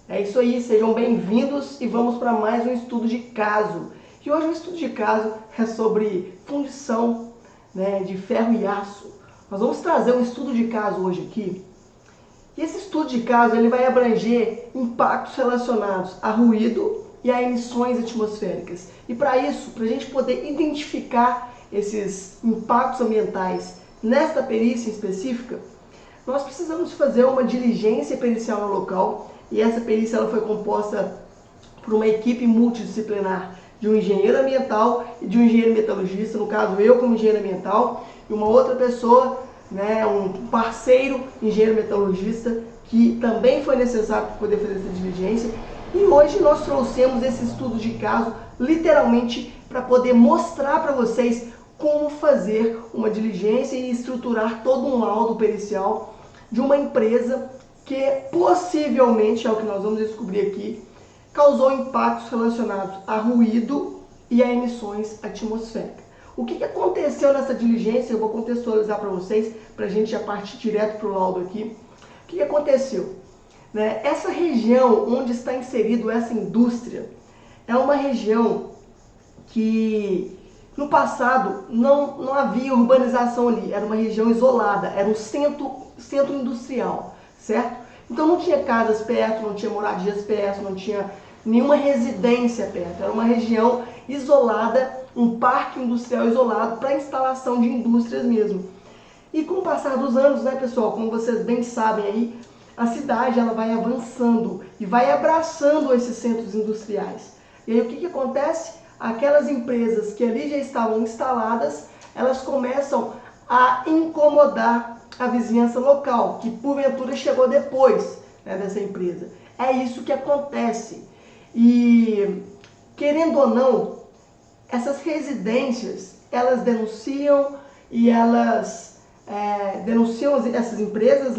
É isso aí, sejam bem-vindos e vamos para mais um estudo de caso. E hoje o estudo de caso é sobre fundição, de ferro e aço. Nós vamos trazer um estudo de caso hoje aqui. E esse estudo de caso ele vai abranger impactos relacionados a ruído e a emissões atmosféricas. E para isso, para a gente poder identificar esses impactos ambientais nesta perícia específica, nós precisamos fazer uma diligência pericial no local. E essa perícia ela foi composta por uma equipe multidisciplinar de um engenheiro ambiental e de um engenheiro metalurgista, no caso eu como engenheiro ambiental, e uma outra pessoa, um parceiro engenheiro metalurgista, que também foi necessário para poder fazer essa diligência. E hoje nós trouxemos esse estudo de caso literalmente para poder mostrar para vocês como fazer uma diligência e estruturar todo um laudo pericial de uma empresa que possivelmente, é o que nós vamos descobrir aqui, causou impactos relacionados a ruído e a emissões atmosféricas. O que aconteceu nessa diligência? Eu vou contextualizar para vocês, para a gente já partir direto para o laudo aqui. O que aconteceu? Essa região onde está inserido essa indústria é uma região que no passado não havia urbanização ali, era uma região isolada, era um centro industrial, certo? Então não tinha casas perto, não tinha moradias perto, não tinha nenhuma residência perto, era uma região isolada, um parque industrial isolado para instalação de indústrias mesmo. E com o passar dos anos, pessoal, como vocês bem sabem aí, a cidade ela vai avançando e vai abraçando esses centros industriais. E aí o que acontece? Aquelas empresas que ali já estavam instaladas, elas começam a incomodar a vizinhança local, que porventura chegou depois dessa empresa. É isso que acontece. E, querendo ou não, essas residências, elas denunciam e elas denunciam essas empresas,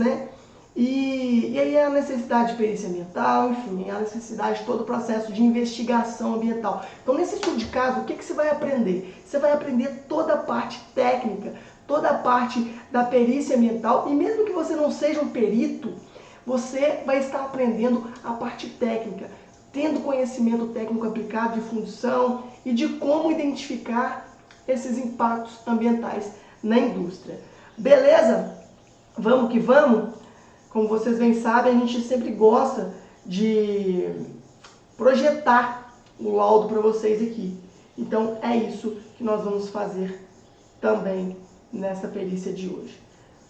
E aí a necessidade de perícia ambiental, enfim, a necessidade de todo o processo de investigação ambiental. Então, nesse estudo de caso, o que você vai aprender? Você vai aprender toda a parte técnica, toda a parte da perícia ambiental, e mesmo que você não seja um perito, você vai estar aprendendo a parte técnica, tendo conhecimento técnico aplicado de fundição e de como identificar esses impactos ambientais na indústria. Beleza? Vamos que vamos? Como vocês bem sabem, a gente sempre gosta de projetar o laudo para vocês aqui. Então é isso que nós vamos fazer também nessa perícia de hoje.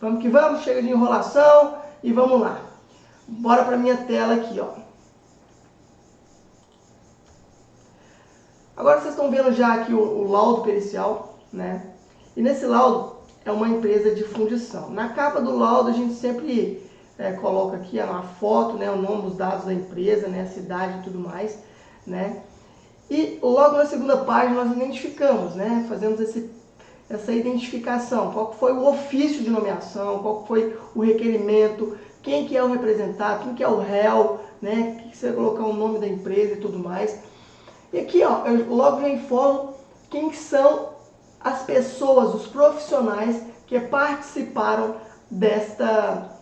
Vamos que vamos, chega de enrolação e vamos lá. Bora para minha tela aqui, ó. Agora vocês estão vendo já aqui o laudo pericial, E nesse laudo é uma empresa de fundição. Na capa do laudo a gente sempre coloca aqui a foto, o nome, os dados da empresa, a cidade e tudo mais, E logo na segunda página nós identificamos, fazemos essa identificação, qual foi o ofício de nomeação, qual foi o requerimento, quem que é o representado, quem que é o réu, que você vai colocar o nome da empresa e tudo mais. E aqui, ó, eu logo já informo quem são as pessoas, os profissionais que participaram desta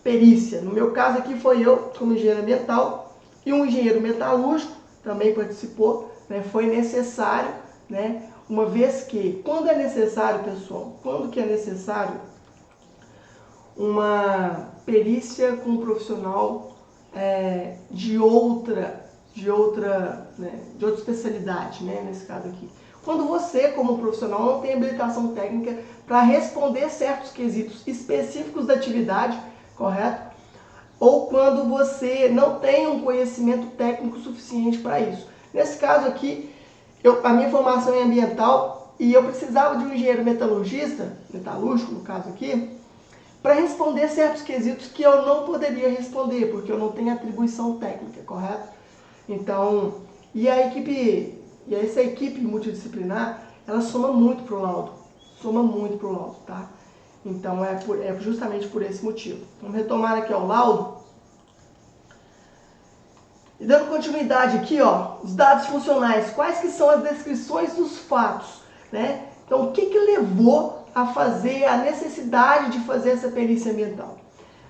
perícia. No meu caso aqui foi eu, como engenheiro ambiental, e um engenheiro metalúrgico também participou, Foi necessário, uma vez que, quando é necessário, pessoal, quando que é necessário uma perícia com um profissional de outra especialidade, nesse caso aqui. Quando você, como profissional, não tem habilitação técnica para responder certos quesitos específicos da atividade, correto? Ou quando você não tem um conhecimento técnico suficiente para isso. Nesse caso aqui, a minha formação é ambiental e eu precisava de um engenheiro metalúrgico no caso aqui, para responder certos quesitos que eu não poderia responder, porque eu não tenho atribuição técnica, correto? Então, essa equipe multidisciplinar, ela soma muito para o laudo, tá? Então, é justamente por esse motivo. Vamos retomar aqui o laudo. E dando continuidade aqui, ó, os dados funcionais, quais que são as descrições dos fatos, Então, o que levou a necessidade de fazer essa perícia ambiental?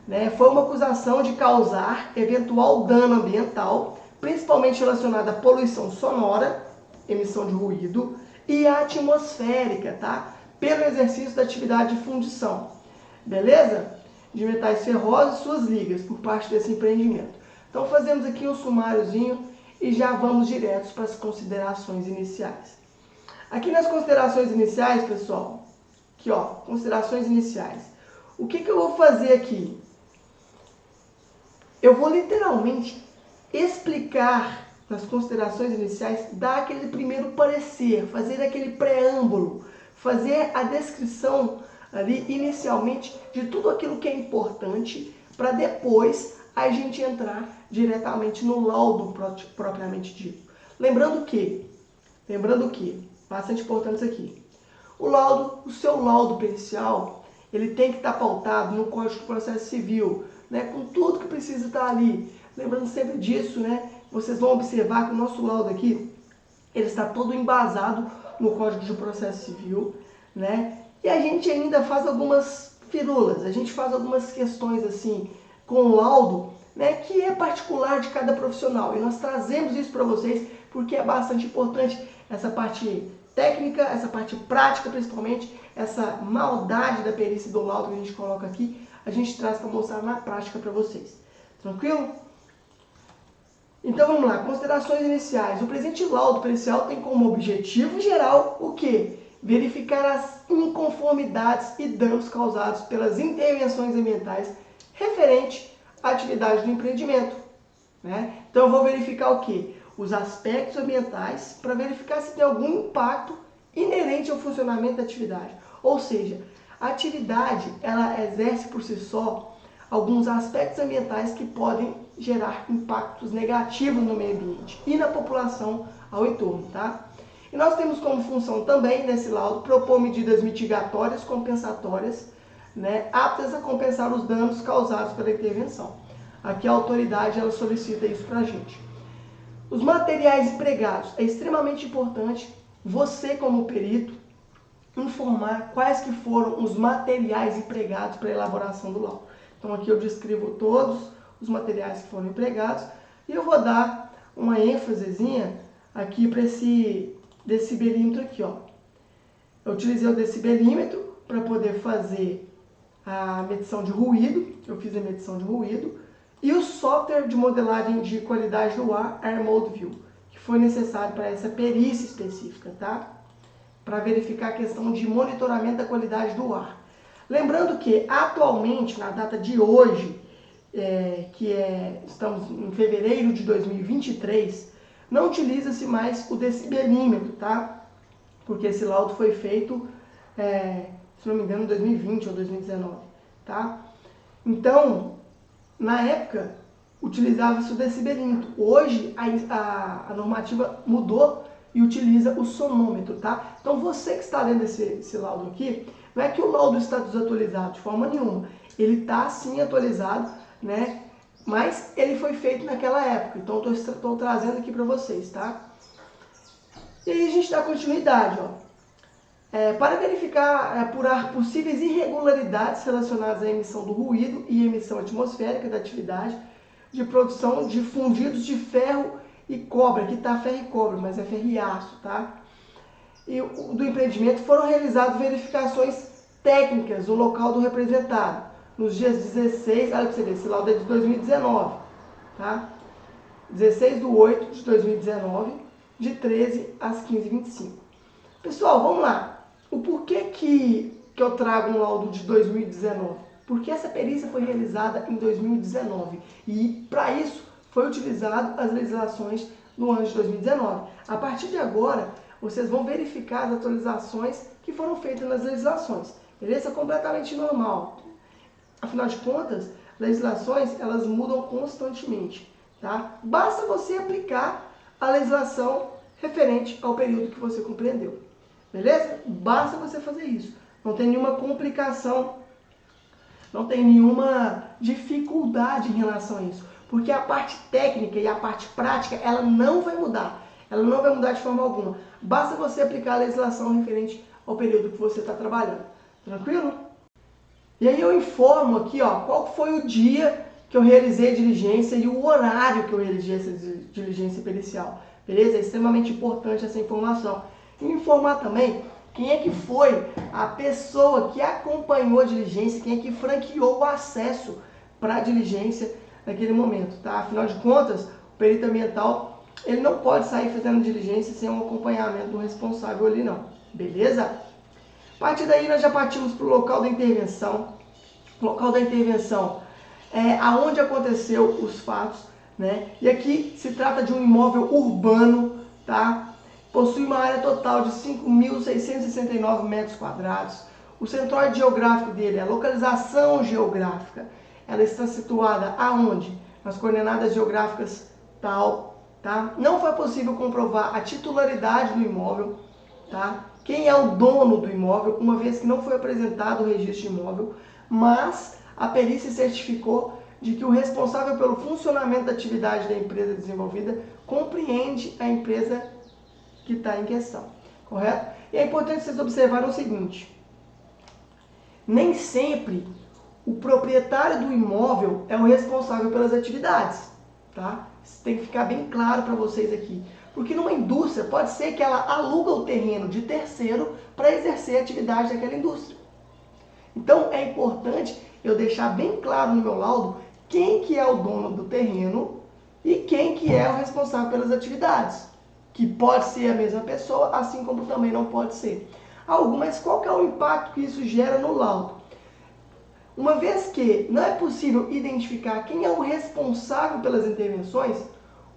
né, foi uma acusação de causar eventual dano ambiental, principalmente relacionado à poluição sonora, emissão de ruído, e atmosférica, tá? Pelo exercício da atividade de fundição, beleza? De metais ferrosos e suas ligas, por parte desse empreendimento. Então fazemos aqui um sumáriozinho e já vamos direto para as considerações iniciais. Aqui nas considerações iniciais, pessoal, aqui ó, considerações iniciais. O que eu vou fazer aqui? Eu vou literalmente explicar nas considerações iniciais, dar aquele primeiro parecer, fazer aquele preâmbulo, fazer a descrição ali inicialmente de tudo aquilo que é importante para depois a gente entrar diretamente no laudo propriamente dito. Lembrando que, bastante importante isso aqui, o seu laudo pericial, ele tem que estar pautado no Código de Processo Civil, né, com tudo que precisa estar ali. Lembrando sempre disso, né, vocês vão observar que o nosso laudo aqui, ele está todo embasado no Código de Processo Civil, né, e a gente ainda faz algumas firulas, a gente faz algumas questões assim com o laudo, né, que é particular de cada profissional. E nós trazemos isso para vocês porque é bastante importante essa parte técnica, essa parte prática principalmente, essa maldade da perícia do laudo que a gente coloca aqui, a gente traz para mostrar na prática para vocês. Tranquilo? Então vamos lá, considerações iniciais. O presente laudo pericial tem como objetivo geral o quê? Verificar as inconformidades e danos causados pelas intervenções ambientais referente à atividade do empreendimento, né? Então eu vou verificar o quê? Os aspectos ambientais para verificar se tem algum impacto inerente ao funcionamento da atividade. Ou seja, a atividade ela exerce por si só alguns aspectos ambientais que podem gerar impactos negativos no meio ambiente e na população ao entorno, tá? E nós temos como função também, nesse laudo, propor medidas mitigatórias, compensatórias, né, aptas a compensar os danos causados pela intervenção. Aqui a autoridade ela solicita isso para a gente. Os materiais empregados. É extremamente importante você, como perito, informar quais que foram os materiais empregados para a elaboração do laudo. Então aqui eu descrevo todos os materiais que foram empregados e eu vou dar uma ênfasezinha aqui para esse decibelímetro aqui, ó. Eu utilizei o decibelímetro para poder fazer a medição de ruído, eu fiz a medição de ruído, e o software de modelagem de qualidade do ar, AirModeView, que foi necessário para essa perícia específica, tá? Para verificar a questão de monitoramento da qualidade do ar. Lembrando que, atualmente, na data de hoje, estamos em fevereiro de 2023, não utiliza-se mais o decibelímetro, tá? Porque esse laudo foi feito, se não me engano, em 2020 ou 2019, tá? Então, na época, utilizava-se o decibelímetro. Hoje, a normativa mudou e utiliza o sonômetro, tá? Então, você que está lendo esse laudo aqui, não é que o laudo está desatualizado de forma nenhuma. Ele está, sim, atualizado, né? Mas ele foi feito naquela época. Então, estou trazendo aqui para vocês, tá? E aí a gente dá continuidade, ó. Para verificar, apurar possíveis irregularidades relacionadas à emissão do ruído e emissão atmosférica da atividade de produção de fundidos de ferro e cobre. Aqui está ferro e cobre, mas é ferro e aço, tá? E do empreendimento foram realizadas verificações técnicas no local do representado, nos dias 16, olha para você ver, esse laudo é de 2019, tá? 16/8 de 2019, de 13 às 15h25. Pessoal, vamos lá. O porquê que eu trago um laudo de 2019? Porque essa perícia foi realizada em 2019 e, para isso, foi utilizado as legislações do ano de 2019. A partir de agora, vocês vão verificar as atualizações que foram feitas nas legislações. Beleza? Completamente normal. Afinal de contas, legislações, elas mudam constantemente, tá? Basta você aplicar a legislação referente ao período que você compreendeu. Beleza? Basta você fazer isso. Não tem nenhuma complicação, não tem nenhuma dificuldade em relação a isso. Porque a parte técnica e a parte prática, ela não vai mudar. Ela não vai mudar de forma alguma. Basta você aplicar a legislação referente ao período que você está trabalhando. Tranquilo? E aí eu informo aqui, ó, qual foi o dia que eu realizei a diligência e o horário que eu realizei essa diligência pericial. Beleza? É extremamente importante essa informação. E informar também quem é que foi a pessoa que acompanhou a diligência, quem é que franqueou o acesso para a diligência naquele momento, tá? Afinal de contas, o perito ambiental, ele não pode sair fazendo diligência sem um acompanhamento do responsável ali não, beleza? A partir daí nós já partimos para o local da intervenção. O local da intervenção é aonde aconteceu os fatos, né? E aqui se trata de um imóvel urbano, tá? Possui uma área total de 5.669 metros quadrados. O centroide geográfico dele, a localização geográfica, ela está situada aonde? Nas coordenadas geográficas tal, tá? Não foi possível comprovar a titularidade do imóvel, tá? Quem é o dono do imóvel, uma vez que não foi apresentado o registro de imóvel, mas a perícia certificou de que o responsável pelo funcionamento da atividade da empresa desenvolvida compreende a empresa que está em questão, correto? E é importante vocês observarem o seguinte: nem sempre o proprietário do imóvel é o responsável pelas atividades, tá? Isso tem que ficar bem claro para vocês aqui. Porque numa indústria pode ser que ela aluga o terreno de terceiro para exercer a atividade daquela indústria. Então é importante eu deixar bem claro no meu laudo quem que é o dono do terreno e quem que é o responsável pelas atividades. Que pode ser a mesma pessoa, assim como também não pode ser. Mas qual que é o impacto que isso gera no laudo? Uma vez que não é possível identificar quem é o responsável pelas intervenções,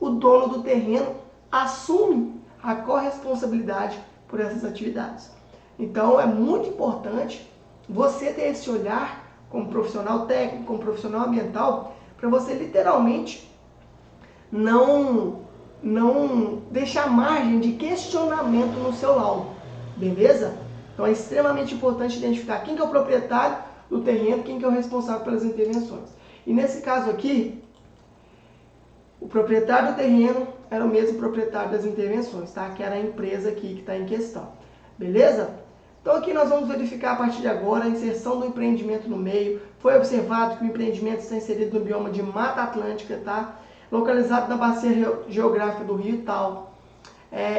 o dono do terreno assume a corresponsabilidade por essas atividades. Então é muito importante você ter esse olhar como profissional técnico, como profissional ambiental, para você literalmente não deixar margem de questionamento no seu laudo, beleza? Então é extremamente importante identificar quem que é o proprietário do terreno, quem que é o responsável pelas intervenções. E nesse caso aqui, o proprietário do terreno era o mesmo proprietário das intervenções, tá? Que era a empresa aqui que está em questão, beleza? Então aqui nós vamos verificar a partir de agora a inserção do empreendimento no meio. Foi observado que o empreendimento está inserido no bioma de Mata Atlântica, tá? Localizado na bacia geográfica do rio tal.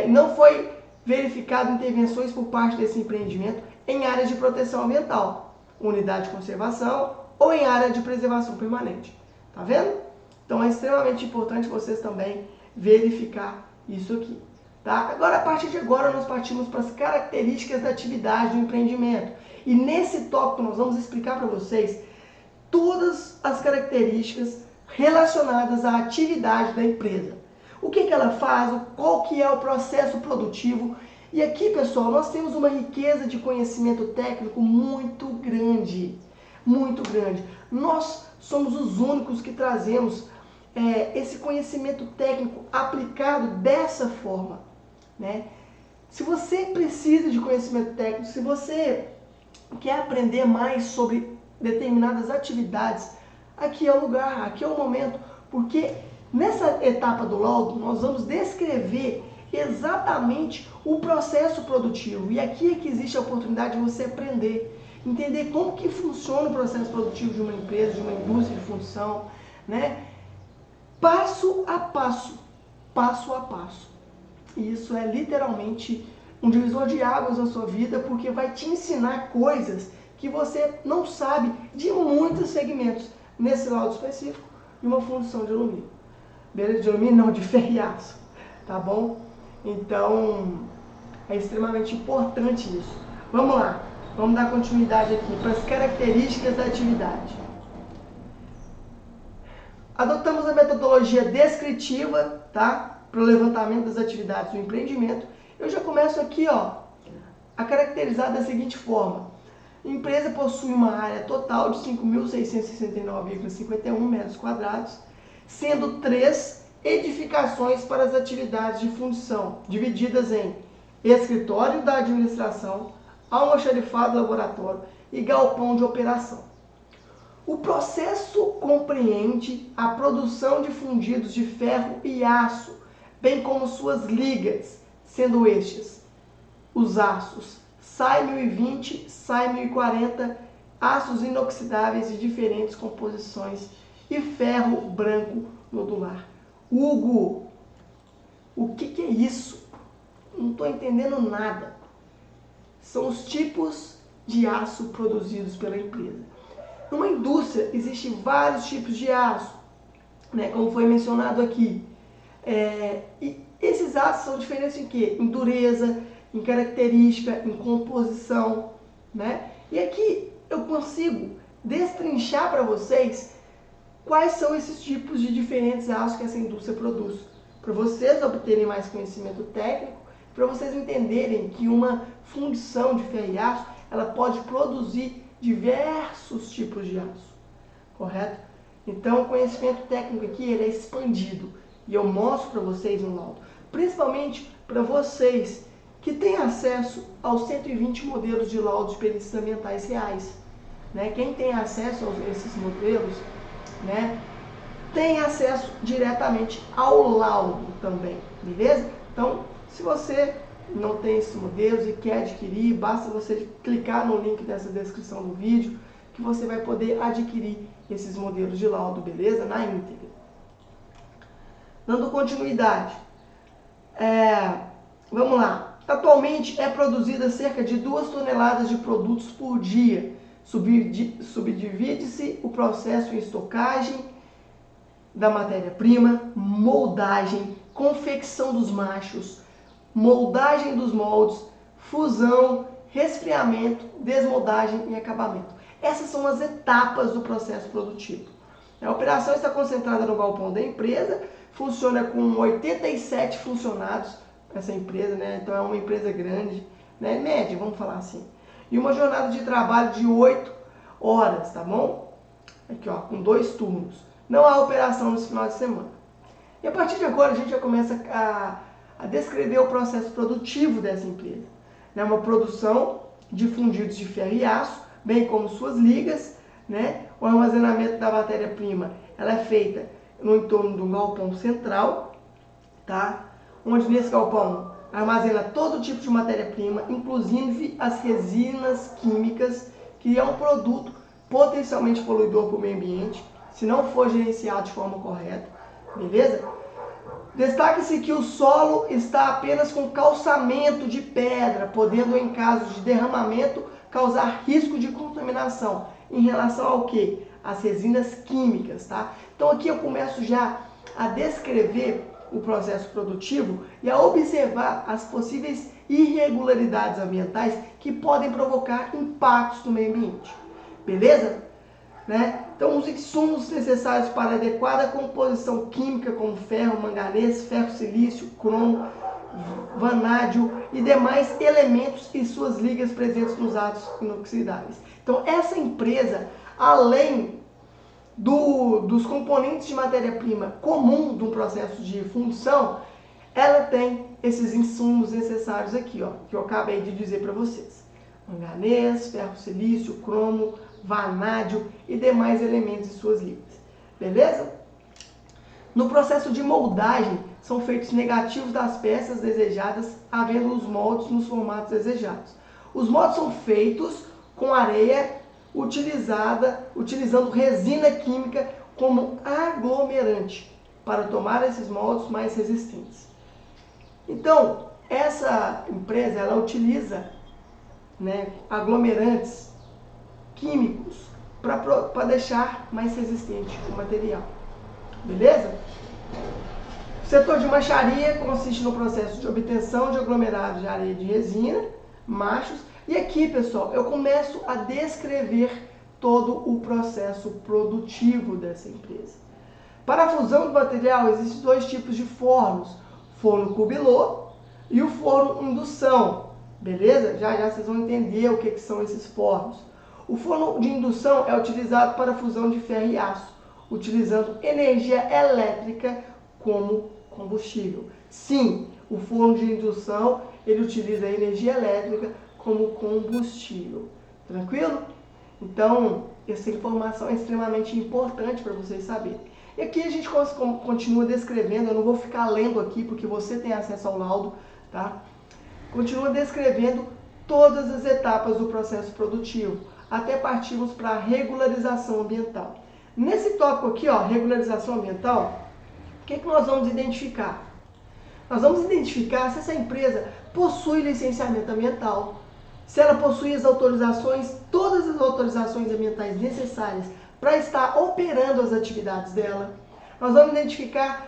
Não foi verificado intervenções por parte desse empreendimento em áreas de proteção ambiental, unidade de conservação ou em área de preservação permanente. Tá vendo? Então é extremamente importante vocês também verificar isso aqui. Tá? Agora, a partir de agora, nós partimos para as características da atividade do empreendimento. E nesse tópico nós vamos explicar para vocês todas as características relacionadas à atividade da empresa. O que ela faz, qual que é o processo produtivo. E aqui, pessoal, nós temos uma riqueza de conhecimento técnico muito grande. Muito grande. Nós somos os únicos que trazemos esse conhecimento técnico aplicado dessa forma, né? Se você precisa de conhecimento técnico, se você quer aprender mais sobre determinadas atividades, aqui é o lugar, aqui é o momento, porque nessa etapa do laudo nós vamos descrever exatamente o processo produtivo, e aqui é que existe a oportunidade de você aprender, entender como que funciona o processo produtivo de uma empresa, de uma indústria de fundição, né? Passo a passo, passo a passo. E isso é literalmente um divisor de águas na sua vida, porque vai te ensinar coisas que você não sabe de muitos segmentos, nesse laudo específico, de uma fundição de alumínio. Beleza? De alumínio não, de ferro e aço, tá bom? Então, é extremamente importante isso. Vamos lá, vamos dar continuidade aqui para as características da atividade. Adotamos a metodologia descritiva, tá? Para o levantamento das atividades do empreendimento. Eu já começo aqui, ó, a caracterizar da seguinte forma. A empresa possui uma área total de 5.669,51 metros quadrados, sendo 3 edificações para as atividades de fundição, divididas em escritório da administração, almoxarifado laboratório e galpão de operação. O processo compreende a produção de fundidos de ferro e aço, bem como suas ligas, sendo estes os aços SAI 1020, SAI 1040 aços inoxidáveis de diferentes composições e ferro branco nodular. Hugo, o que é isso? Não estou entendendo nada. São os tipos de aço produzidos pela empresa. Numa indústria existem vários tipos de aço, né, como foi mencionado aqui. E esses aços são diferentes em quê? Em dureza, em característica, em composição, né? E aqui eu consigo destrinchar para vocês quais são esses tipos de diferentes aços que essa indústria produz, para vocês obterem mais conhecimento técnico, para vocês entenderem que uma fundição de ferro e aço, ela pode produzir diversos tipos de aço, correto? Então, o conhecimento técnico aqui ele é expandido e eu mostro para vocês no laudo, principalmente para vocês que têm acesso aos 120 modelos de laudos de perícias ambientais reais, né? Quem tem acesso a esses modelos, né, tem acesso diretamente ao laudo também, beleza? Então, se você não tem esses modelos e quer adquirir, basta você clicar no link dessa descrição do vídeo que você vai poder adquirir esses modelos de laudo, beleza? Na íntegra. Dando continuidade, vamos lá. Atualmente é produzida cerca de 2 toneladas de produtos por dia. Subdivide-se o processo em estocagem da matéria-prima, moldagem, confecção dos machos, moldagem dos moldes, fusão, resfriamento, desmoldagem e acabamento. Essas são as etapas do processo produtivo. A operação está concentrada no galpão da empresa, funciona com 87 funcionários, essa empresa, né? Então é uma empresa grande, né? Média, vamos falar assim. E uma jornada de trabalho de 8 horas, tá bom? Aqui, ó, com 2 turnos. Não há operação nesse final de semana. E a partir de agora a gente já começa a descrever o processo produtivo dessa empresa. É uma produção de fundidos de ferro e aço, bem como suas ligas, né? O armazenamento da matéria-prima, ela é feita no entorno do galpão central, tá? Onde nesse galpão armazena todo tipo de matéria-prima, inclusive as resinas químicas, que é um produto potencialmente poluidor para o meio ambiente, se não for gerenciado de forma correta, beleza? Destaque-se que o solo está apenas com calçamento de pedra, podendo, em caso de derramamento, causar risco de contaminação. Em relação ao que? As resinas químicas, tá? Então aqui eu começo já a descrever o processo produtivo e a observar as possíveis irregularidades ambientais que podem provocar impactos no meio ambiente. Beleza? Né? Então, os insumos necessários para a adequada composição química, como ferro, manganês, ferro silício, cromo, vanádio e demais elementos e suas ligas presentes nos aços inoxidáveis. Então, essa empresa, além dos componentes de matéria-prima comum de um processo de fundição, ela tem esses insumos necessários aqui, ó, que eu acabei de dizer para vocês. Manganês, ferro silício, cromo, vanádio e demais elementos de suas ligas. Beleza? No processo de moldagem, são feitos negativos das peças desejadas, havendo os moldes nos formatos desejados. Os moldes são feitos com areia utilizando resina química como aglomerante para tomar esses moldes mais resistentes. Então, essa empresa ela utiliza, né, aglomerantes químicos para deixar mais resistente o material. Beleza? O setor de macharia consiste no processo de obtenção de aglomerados de areia de resina, machos. E aqui, pessoal, eu começo a descrever todo o processo produtivo dessa empresa. Para a fusão do material, existem 2 tipos de fornos. Forno cubilô e o forno indução. Beleza? Já já vocês vão entender o que são esses fornos. O forno de indução é utilizado para a fusão de ferro e aço, utilizando energia elétrica como combustível. Sim, o forno de indução, ele utiliza a energia elétrica como combustível. Tranquilo? Então, essa informação é extremamente importante para vocês saberem. E aqui a gente continua descrevendo, eu não vou ficar lendo aqui porque você tem acesso ao laudo, tá? Continua descrevendo todas as etapas do processo produtivo, até partirmos para a regularização ambiental. Nesse tópico aqui, ó, regularização ambiental, o que nós vamos identificar? Nós vamos identificar se essa empresa possui licenciamento ambiental, se ela possui as autorizações, todas as autorizações ambientais necessárias para estar operando as atividades dela. Nós vamos identificar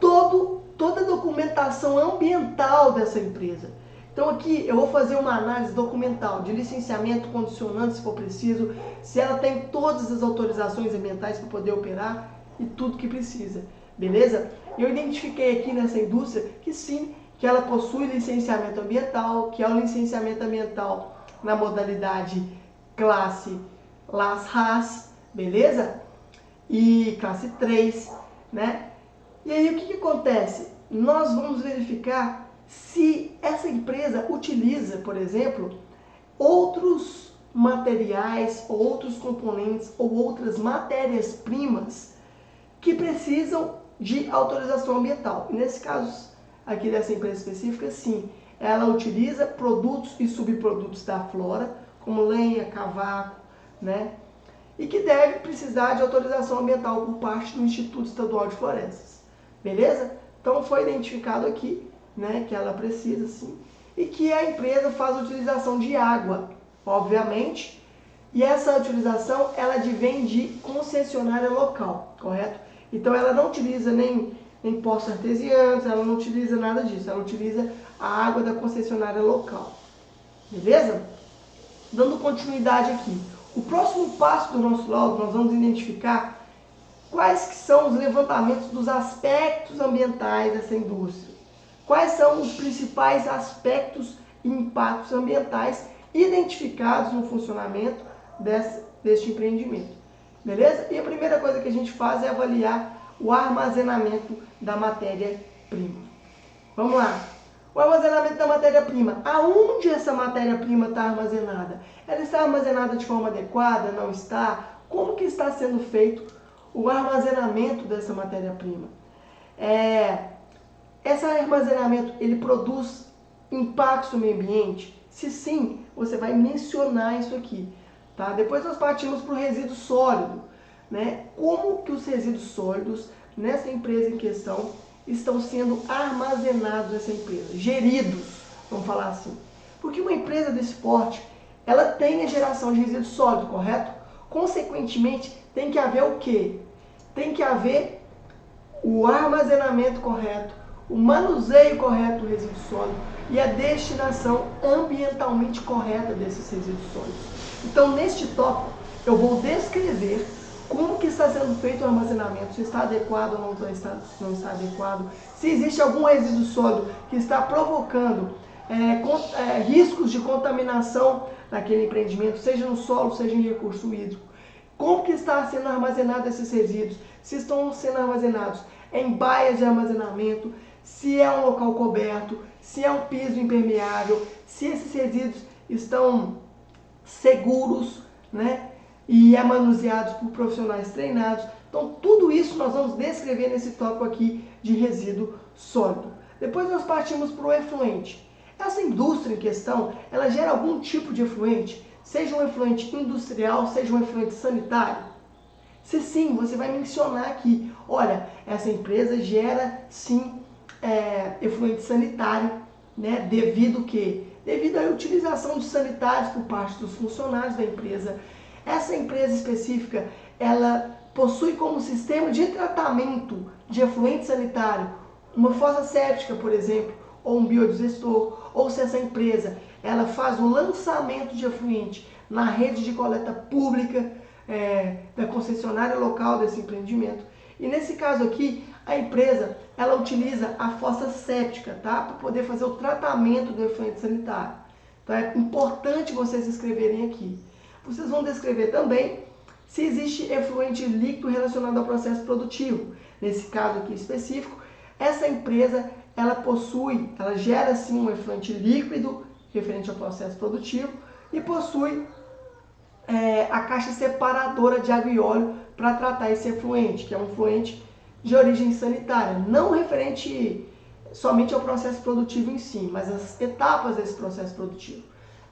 toda a documentação ambiental dessa empresa. Então aqui eu vou fazer uma análise documental de licenciamento, condicionando se for preciso, se ela tem todas as autorizações ambientais para poder operar e tudo que precisa, beleza? Eu identifiquei aqui nessa indústria que sim, que ela possui licenciamento ambiental, que é o licenciamento ambiental na modalidade classe LAS-RAS, beleza? E classe 3, né? E aí o que acontece? Nós vamos verificar se essa empresa utiliza, por exemplo, outros materiais, outros componentes ou outras matérias-primas que precisam de autorização ambiental. E nesse caso aqui dessa empresa específica, sim, ela utiliza produtos e subprodutos da flora, como lenha, cavaco, né? E que deve precisar de autorização ambiental por parte do Instituto Estadual de Florestas. Beleza? Então foi identificado aqui, né, que ela precisa sim, e que a empresa faz utilização de água, obviamente, e essa utilização ela advém de concessionária local, correto? Então ela não utiliza nem poços artesianos, ela não utiliza nada disso, ela utiliza a água da concessionária local, beleza? Dando continuidade aqui, o próximo passo do nosso laudo, nós vamos identificar quais que são os levantamentos dos aspectos ambientais dessa indústria. Quais são os principais aspectos e impactos ambientais identificados no funcionamento deste empreendimento. Beleza? E a primeira coisa que a gente faz é avaliar o armazenamento da matéria-prima. Vamos lá. O armazenamento da matéria-prima. Aonde essa matéria-prima está armazenada? Ela está armazenada de forma adequada? Não está? Como que está sendo feito o armazenamento dessa matéria-prima? Esse armazenamento, ele produz impactos no meio ambiente? Se sim, você vai mencionar isso aqui. Tá? Depois nós partimos para o resíduo sólido. Né? Como que os resíduos sólidos nessa empresa em questão estão sendo armazenados nessa empresa? Geridos, vamos falar assim. Porque uma empresa desse porte, ela tem a geração de resíduo sólido, correto? Consequentemente, tem que haver o quê? Tem que haver o armazenamento correto, o manuseio correto do resíduo sólido e a destinação ambientalmente correta desses resíduos sólidos. Então, neste tópico, eu vou descrever como que está sendo feito o armazenamento, se está adequado ou não está adequado, se existe algum resíduo sólido que está provocando riscos de contaminação naquele empreendimento, seja no solo, seja em recurso hídrico. Como que está sendo armazenado esses resíduos? Se estão sendo armazenados em baias de armazenamento, se é um local coberto, se é um piso impermeável, se esses resíduos estão seguros, né? E manuseados por profissionais treinados. Então, tudo isso nós vamos descrever nesse tópico aqui de resíduo sólido. Depois nós partimos para o efluente. Essa indústria em questão, ela gera algum tipo de efluente, seja um efluente industrial, seja um efluente sanitário? Se sim, você vai mencionar aqui, olha, essa empresa gera sim efluente sanitário, né? Devido à utilização de sanitários por parte dos funcionários da empresa. Essa empresa específica, ela possui como sistema de tratamento de efluente sanitário uma fossa séptica, por exemplo, ou um biodigestor, ou se essa empresa ela faz o lançamento de efluente na rede de coleta pública da concessionária local desse empreendimento. E nesse caso aqui, a empresa ela utiliza a fossa séptica, tá? Para poder fazer o tratamento do efluente sanitário. Então é importante vocês escreverem aqui. Vocês vão descrever também se existe efluente líquido relacionado ao processo produtivo. Nesse caso aqui específico, essa empresa ela gera sim um efluente líquido referente ao processo produtivo e possui a caixa separadora de água e óleo para tratar esse efluente, que é um efluente de origem sanitária, não referente somente ao processo produtivo em si, mas as etapas desse processo produtivo.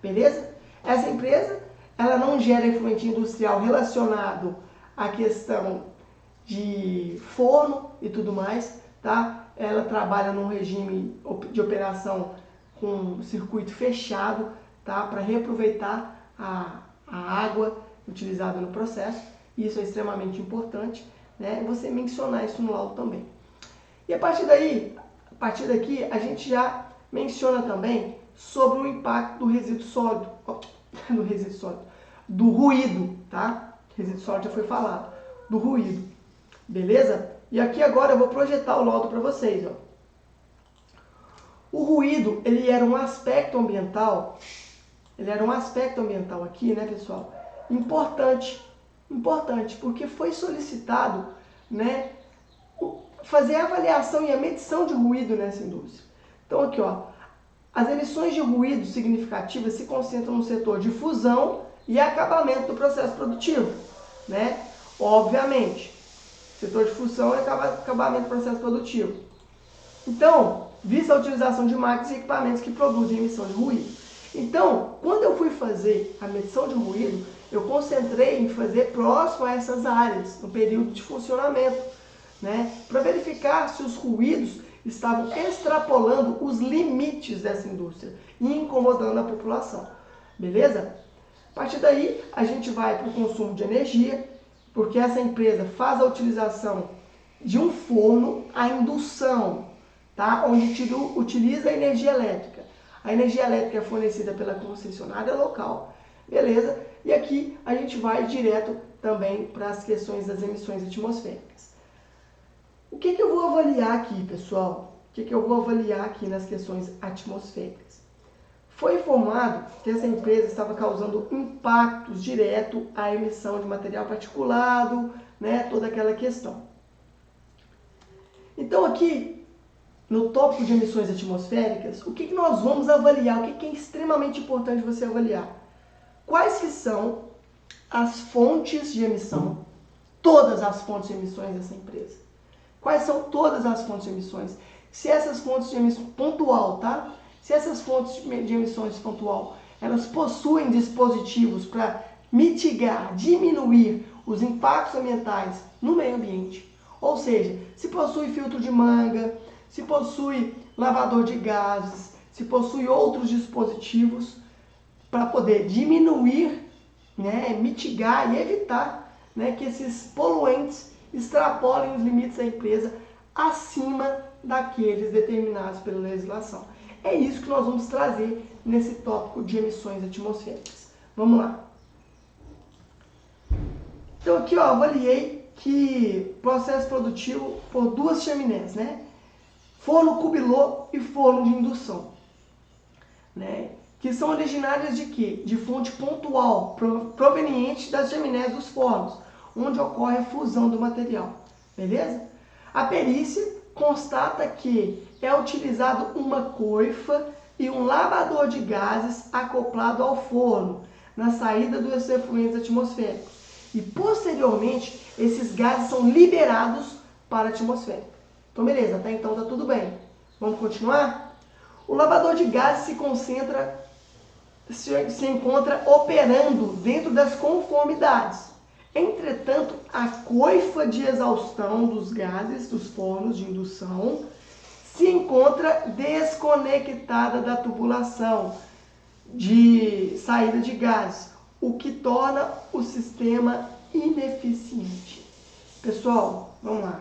Beleza? Essa empresa ela não gera efluente industrial relacionado à questão de forno e tudo mais, tá? Ela trabalha num regime de operação com circuito fechado, tá? Para reaproveitar a água utilizada no processo. Isso é extremamente importante, né? Você mencionar isso no laudo também. E a partir daqui, a gente já menciona também sobre o impacto do resíduo sólido, do ruído, tá? Resíduo sólido já foi falado, do ruído, beleza? E aqui agora eu vou projetar o laudo para vocês, ó. O ruído, ele era um aspecto ambiental aqui, né, pessoal? Importante, porque foi solicitado, né, fazer a avaliação e a medição de ruído nessa indústria. Então aqui, ó, as emissões de ruído significativas se concentram no setor de fusão e acabamento do processo produtivo, né? Obviamente, setor de fusão e acabamento do processo produtivo. Então, vista a utilização de máquinas e equipamentos que produzem emissão de ruído. Então, quando eu fui fazer a medição de ruído, eu concentrei em fazer próximo a essas áreas, no período de funcionamento, né? Para verificar se os ruídos estavam extrapolando os limites dessa indústria e incomodando a população, beleza? A partir daí, a gente vai para o consumo de energia, porque essa empresa faz a utilização de um forno a indução, tá? Onde utiliza a energia elétrica. A energia elétrica é fornecida pela concessionária local, beleza? E aqui a gente vai direto também para as questões das emissões atmosféricas. O que eu vou avaliar aqui, pessoal? O que eu vou avaliar aqui nas questões atmosféricas? Foi informado que essa empresa estava causando impactos direto à emissão de material particulado, né? Toda aquela questão. Então aqui, no tópico de emissões atmosféricas, o que nós vamos avaliar? O que é extremamente importante você avaliar? Quais que são as fontes de emissão, todas as fontes de emissões dessa empresa? Quais são todas as fontes de emissões? Se essas fontes de emissão pontual, tá? Se essas fontes de emissões pontual, elas possuem dispositivos para mitigar, diminuir os impactos ambientais no meio ambiente. Ou seja, se possui filtro de manga, se possui lavador de gases, se possui outros dispositivos para poder diminuir, né, mitigar e evitar, né, que esses poluentes extrapolem os limites da empresa acima daqueles determinados pela legislação. É isso que nós vamos trazer nesse tópico de emissões atmosféricas. Vamos lá. Então aqui, ó, avaliei que processo produtivo por duas chaminés, né? Forno cubilot e forno de indução, né? Que são originárias de quê? De fonte pontual, proveniente das chaminés dos fornos, onde ocorre a fusão do material, beleza? A perícia constata que é utilizado uma coifa e um lavador de gases acoplado ao forno, na saída dos efluentes atmosféricos. E, posteriormente, esses gases são liberados para a atmosfera. Então, beleza, até então tá tudo bem. Vamos continuar? O lavador de gases se encontra operando dentro das conformidades. Entretanto, a coifa de exaustão dos gases dos fornos de indução se encontra desconectada da tubulação de saída de gases, o que torna o sistema ineficiente. Pessoal, vamos lá.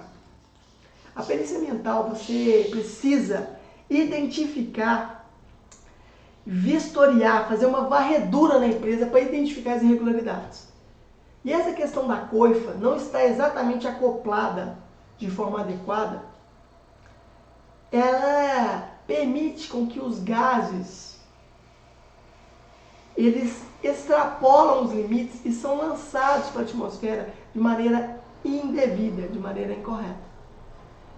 A perícia ambiental, você precisa identificar, vistoriar, fazer uma varredura na empresa para identificar as irregularidades. E essa questão da coifa não está exatamente acoplada de forma adequada. Ela permite com que os gases eles extrapolam os limites e são lançados para a atmosfera de maneira indevida, de maneira incorreta.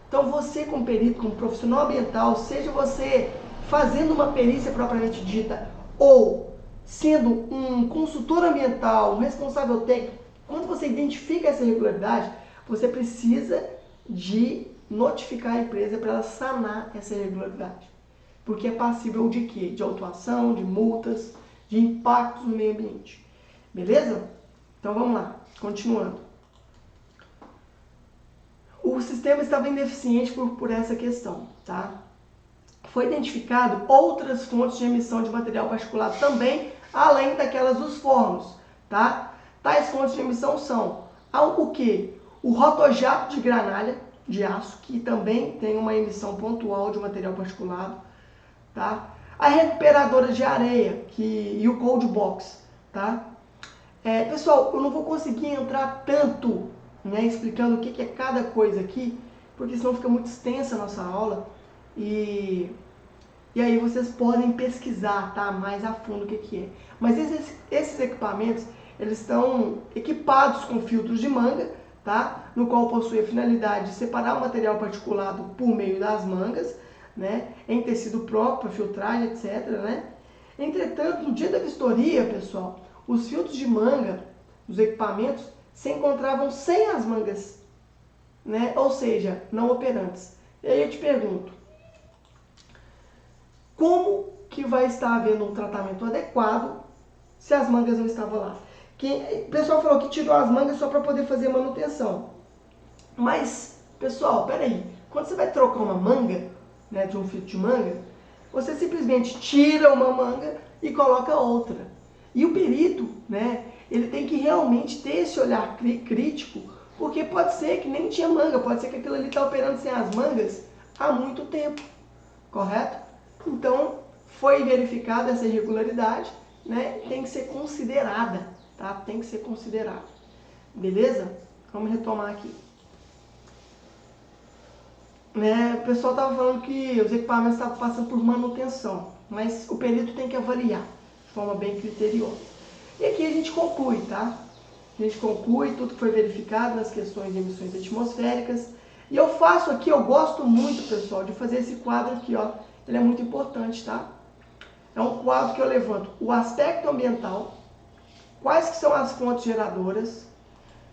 Então você, como perito, como profissional ambiental, seja você fazendo uma perícia propriamente dita ou sendo um consultor ambiental, um responsável técnico, quando você identifica essa irregularidade, você precisa de notificar a empresa para ela sanar essa irregularidade. Porque é passível de quê? De autuação, de multas, de impactos no meio ambiente. Beleza? Então vamos lá, continuando. O sistema estava ineficiente por essa questão, tá? Foi identificado outras fontes de emissão de material particulado também, além daquelas dos fornos, tá? Tais fontes de emissão são o que? O rotojato de granalha de aço, que também tem uma emissão pontual de material particulado, tá? A recuperadora de areia e o cold box, tá? Pessoal, eu não vou conseguir entrar tanto, né, explicando o que é cada coisa aqui, porque senão fica muito extensa a nossa aula e aí vocês podem pesquisar, tá, mais a fundo o que é. Mas esses equipamentos, eles estão equipados com filtros de manga, tá, no qual possui a finalidade de separar o material particulado por meio das mangas, né, em tecido próprio para filtragem, etc, né. Entretanto, no dia da vistoria, pessoal, os filtros de manga dos equipamentos se encontravam sem as mangas, né? Ou seja, não operantes. E aí eu te pergunto, como que vai estar havendo um tratamento adequado se as mangas não estavam lá? O pessoal falou que tirou as mangas só para poder fazer manutenção. Mas, pessoal, peraí, quando você vai trocar uma manga, né, de um filtro de manga, você simplesmente tira uma manga e coloca outra. E o perito, né, ele tem que realmente ter esse olhar crítico, porque pode ser que nem tinha manga, pode ser que aquilo ali está operando sem as mangas há muito tempo, correto? Então, foi verificada essa irregularidade, né, tem que ser considerada, tá? Tem que ser considerada. Beleza? Vamos retomar aqui. Né, o pessoal estava falando que os equipamentos estavam passando por manutenção, mas o perito tem que avaliar de forma bem criteriosa. E aqui a gente conclui, tá? A gente conclui tudo que foi verificado nas questões de emissões atmosféricas. E eu faço aqui, eu gosto muito, pessoal, de fazer esse quadro aqui, ó. Ele é muito importante, tá? É um quadro que eu levanto o aspecto ambiental, quais que são as fontes geradoras,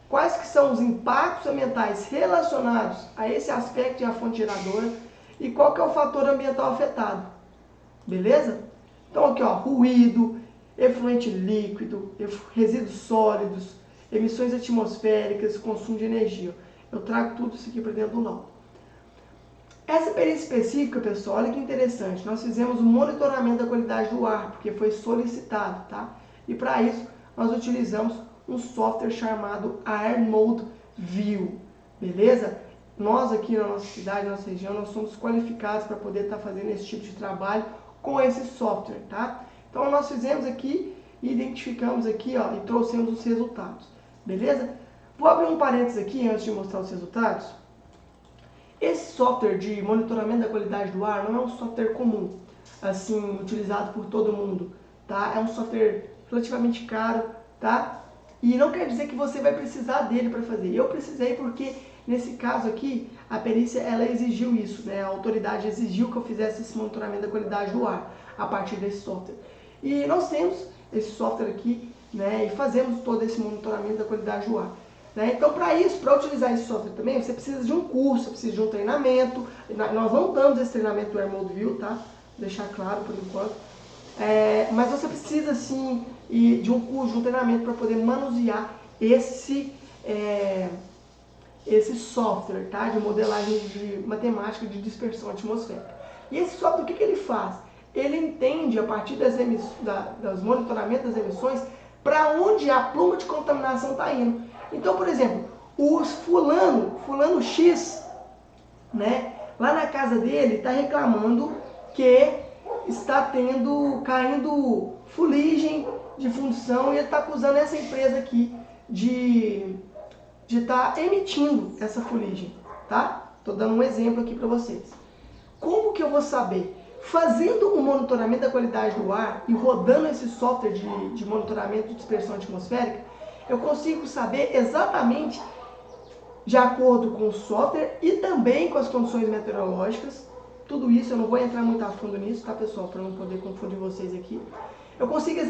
quais que são os impactos ambientais relacionados a esse aspecto e a fonte geradora e qual que é o fator ambiental afetado. Beleza? Então aqui, ó, ruído, efluente líquido, resíduos sólidos, emissões atmosféricas, consumo de energia. Eu trago tudo isso aqui para dentro do laudo. Essa perícia específica, pessoal, olha que interessante. Nós fizemos um monitoramento da qualidade do ar, porque foi solicitado, tá? E para isso, nós utilizamos um software chamado AirMode View, beleza? Nós aqui na nossa cidade, na nossa região, nós somos qualificados para poder estar fazendo esse tipo de trabalho com esse software, tá? Então nós fizemos aqui e identificamos aqui, ó, e trouxemos os resultados, beleza? Vou abrir um parênteses aqui antes de mostrar os resultados. Esse software de monitoramento da qualidade do ar não é um software comum, assim, utilizado por todo mundo, tá? É um software relativamente caro, tá? E não quer dizer que você vai precisar dele para fazer. Eu precisei porque, nesse caso aqui, a perícia ela exigiu isso, né? A autoridade exigiu que eu fizesse esse monitoramento da qualidade do ar a partir desse software. E nós temos esse software aqui, né? E fazemos todo esse monitoramento da qualidade do ar. Né? Então, para isso, para utilizar esse software também, você precisa de um curso, você precisa de um treinamento. Nós não damos esse treinamento do AirMode View, tá? Vou deixar claro por enquanto. Mas você precisa, sim, de um curso, de um treinamento para poder manusear esse software, tá? De modelagem de matemática de dispersão atmosférica. E esse software, o que ele faz? Ele entende, a partir das monitoramentos das emissões, para onde a pluma de contaminação está indo. Então, por exemplo, o fulano X, né, lá na casa dele está reclamando que está caindo fuligem de fundição e ele está acusando essa empresa aqui de estar emitindo essa fuligem, tá? Estou dando um exemplo aqui para vocês. Como que eu vou saber? Fazendo o monitoramento da qualidade do ar e rodando esse software de monitoramento de dispersão atmosférica, eu consigo saber exatamente, de acordo com o software e também com as condições meteorológicas, tudo isso, eu não vou entrar muito a fundo nisso, tá, pessoal, para não poder confundir vocês aqui. Eu consigo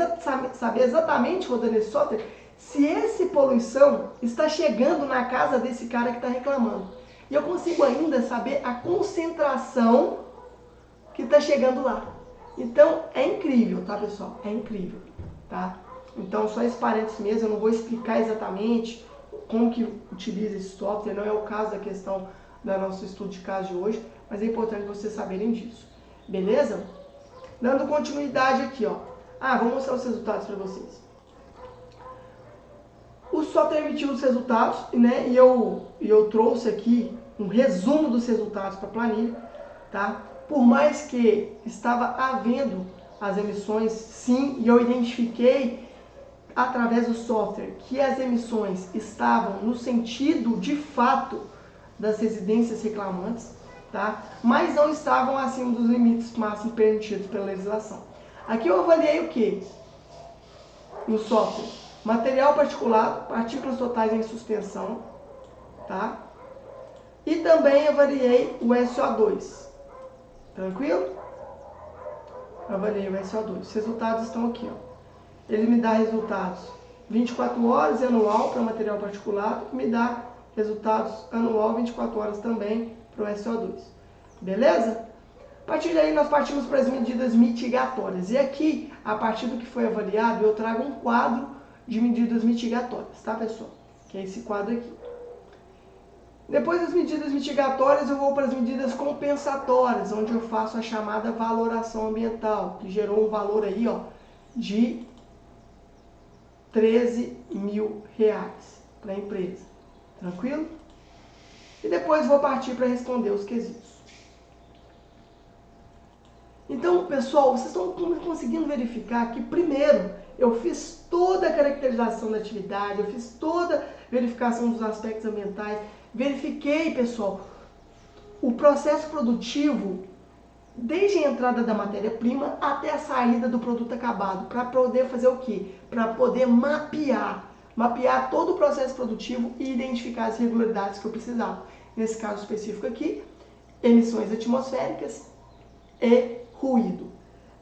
saber exatamente, rodando esse software, se essa poluição está chegando na casa desse cara que está reclamando. E eu consigo ainda saber a concentração que está chegando lá. Então, é incrível, tá, pessoal? É incrível, tá? Então, só esse parênteses mesmo, eu não vou explicar exatamente como que utiliza esse software, não é o caso da questão do nosso estudo de caso de hoje, mas é importante vocês saberem disso. Beleza? Dando continuidade aqui, ó. Vou mostrar os resultados para vocês. O software emitiu os resultados, né? E eu trouxe aqui um resumo dos resultados para a planilha, tá? Por mais que estava havendo as emissões, sim, e eu identifiquei através do software que as emissões estavam no sentido de fato das residências reclamantes, tá? Mas não estavam acima dos limites máximos permitidos pela legislação. Aqui eu avaliei o que? No software: material particulado, partículas totais em suspensão, tá? E também avaliei o SO2. Tranquilo? Avaliei o SO2. Os resultados estão aqui, ó. Ele me dá resultados 24 horas e anual para material particulado e me dá resultados anual 24 horas também para o SO2. Beleza? A partir daí nós partimos para as medidas mitigatórias. E aqui, a partir do que foi avaliado, eu trago um quadro de medidas mitigatórias, tá, pessoal? Que é esse quadro aqui. Depois das medidas mitigatórias, eu vou para as medidas compensatórias, onde eu faço a chamada valoração ambiental, que gerou um valor aí, ó, de R$13.000 para a empresa. Tranquilo? E depois vou partir para responder os quesitos. Então, pessoal, vocês estão conseguindo verificar que, primeiro, eu fiz toda a caracterização da atividade, eu fiz toda a verificação dos aspectos ambientais, verifiquei, pessoal, o processo produtivo, desde a entrada da matéria-prima até a saída do produto acabado, para poder fazer o quê? Para poder mapear todo o processo produtivo e identificar as irregularidades que eu precisava. Nesse caso específico aqui, emissões atmosféricas e ruído.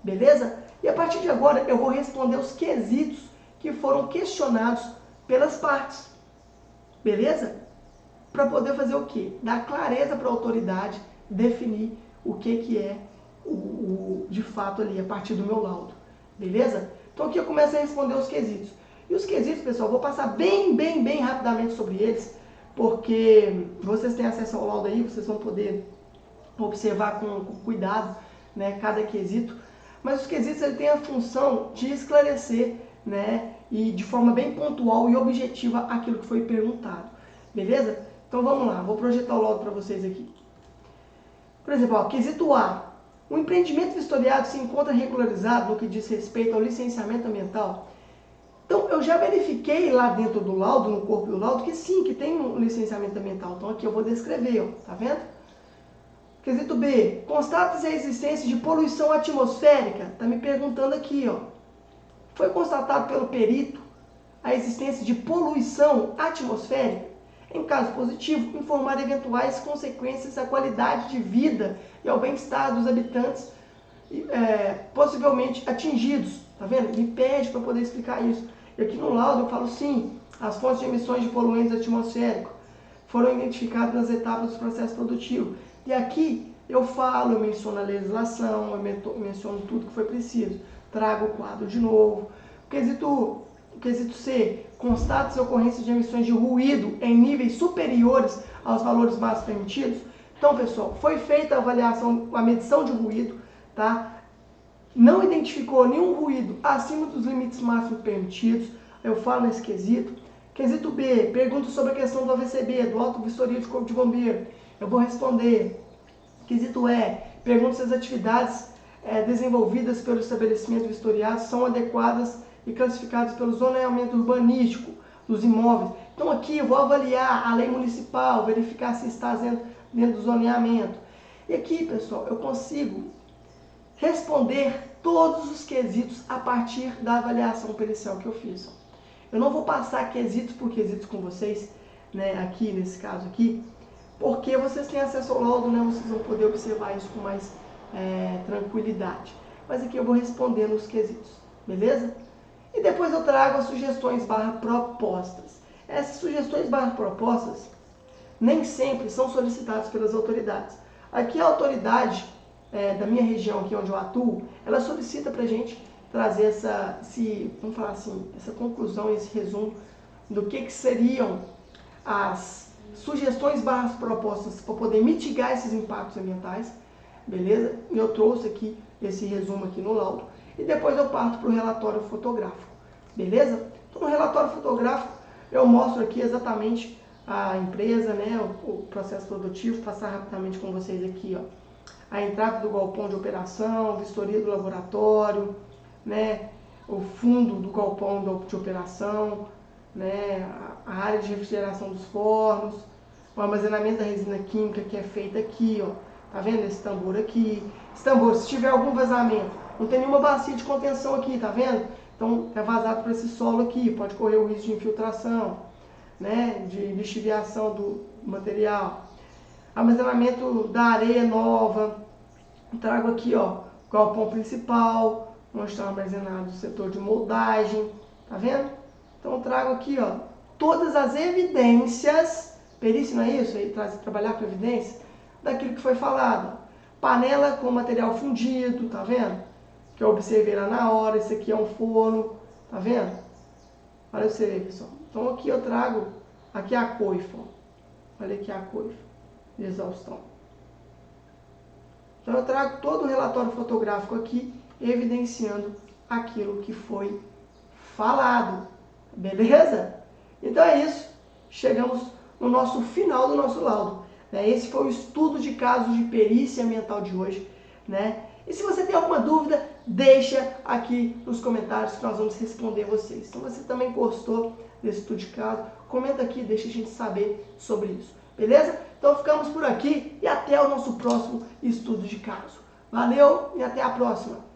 Beleza? E a partir de agora eu vou responder os quesitos que foram questionados pelas partes. Beleza? Para poder fazer o quê? Dar clareza para a autoridade definir o que é de fato ali, a partir do meu laudo. Beleza? Então aqui eu começo a responder os quesitos. E os quesitos, pessoal, vou passar bem rapidamente sobre eles, porque vocês têm acesso ao laudo aí, vocês vão poder observar com cuidado, né, cada quesito. Mas os quesitos ele tem a função de esclarecer, né, e de forma bem pontual e objetiva aquilo que foi perguntado. Beleza? Então vamos lá, vou projetar o laudo para vocês aqui. Por exemplo, ó, quesito A. O empreendimento vistoriado se encontra regularizado no que diz respeito ao licenciamento ambiental. Então, eu já verifiquei lá dentro do laudo, no corpo do laudo, que sim, que tem um licenciamento ambiental. Então, aqui eu vou descrever, ó, tá vendo? Quesito B. Constata-se a existência de poluição atmosférica. Tá me perguntando aqui, ó. Foi constatado pelo perito a existência de poluição atmosférica? Em caso positivo, informar eventuais consequências à qualidade de vida e ao bem-estar dos habitantes possivelmente atingidos. Tá vendo? Me pede para poder explicar isso. E aqui no laudo eu falo sim, as fontes de emissões de poluentes atmosféricos foram identificadas nas etapas do processo produtivo. E aqui eu falo, eu menciono a legislação, eu menciono tudo que foi preciso. Trago o quadro de novo. O quesito C. Constata-se a ocorrência de emissões de ruído em níveis superiores aos valores máximos permitidos. Então, pessoal, foi feita a avaliação, a medição de ruído, tá? Não identificou nenhum ruído acima dos limites máximos permitidos. Eu falo nesse quesito. Quesito B. Pergunta sobre a questão do AVCB, do Auto Vistoria de Corpo de Bombeiro. Eu vou responder. Quesito E. Pergunta se as atividades desenvolvidas pelo estabelecimento vistoriado são adequadas e classificados pelo zoneamento urbanístico dos imóveis. Então aqui eu vou avaliar a lei municipal, verificar se está dentro do zoneamento. E aqui, pessoal, eu consigo responder todos os quesitos a partir da avaliação pericial que eu fiz. Eu não vou passar quesitos por quesitos com vocês, né, aqui nesse caso aqui, porque vocês têm acesso ao laudo, né, vocês vão poder observar isso com mais tranquilidade. Mas aqui eu vou respondendo os quesitos, beleza? E depois eu trago as sugestões / propostas. Essas sugestões / propostas nem sempre são solicitadas pelas autoridades. Aqui a autoridade da minha região, aqui onde eu atuo, ela solicita para a gente trazer vamos falar assim, essa conclusão, esse resumo do que seriam as sugestões barras propostas para poder mitigar esses impactos ambientais, beleza? E eu trouxe aqui esse resumo aqui no laudo e depois eu parto para o relatório fotográfico, beleza? Então no relatório fotográfico eu mostro aqui exatamente a empresa, né, o processo produtivo, passar rapidamente com vocês aqui, ó, a entrada do galpão de operação, vistoria do laboratório, né, o fundo do galpão de operação, né, a área de refrigeração dos fornos, o armazenamento da resina química que é feita aqui, ó, tá vendo esse tambor aqui? Esse tambor, se tiver algum vazamento, não tem nenhuma bacia de contenção aqui, tá vendo? Então é vazado para esse solo aqui, pode correr o risco de infiltração, né, de lixiviação do material. Armazenamento da areia nova, trago aqui, ó, o galpão principal, onde está armazenado o setor de moldagem, tá vendo? Então eu trago aqui, ó, todas as evidências, perícia não é isso? Aí trabalhar com evidências daquilo que foi falado. Panela com material fundido, tá vendo? Que eu observei lá na hora, esse aqui é um forno, tá vendo? Olha você ver, pessoal. Então aqui eu trago, aqui é a coifa, olha aqui a coifa de exaustão. Então eu trago todo o relatório fotográfico aqui, evidenciando aquilo que foi falado, beleza? Então é isso, chegamos no nosso final do nosso laudo. Esse foi o estudo de casos de perícia ambiental de hoje, né? E se você tem alguma dúvida, deixa aqui nos comentários que nós vamos responder vocês. Então, você também gostou desse estudo de caso, comenta aqui, deixa a gente saber sobre isso, beleza? Então ficamos por aqui e até o nosso próximo estudo de caso. Valeu e até a próxima!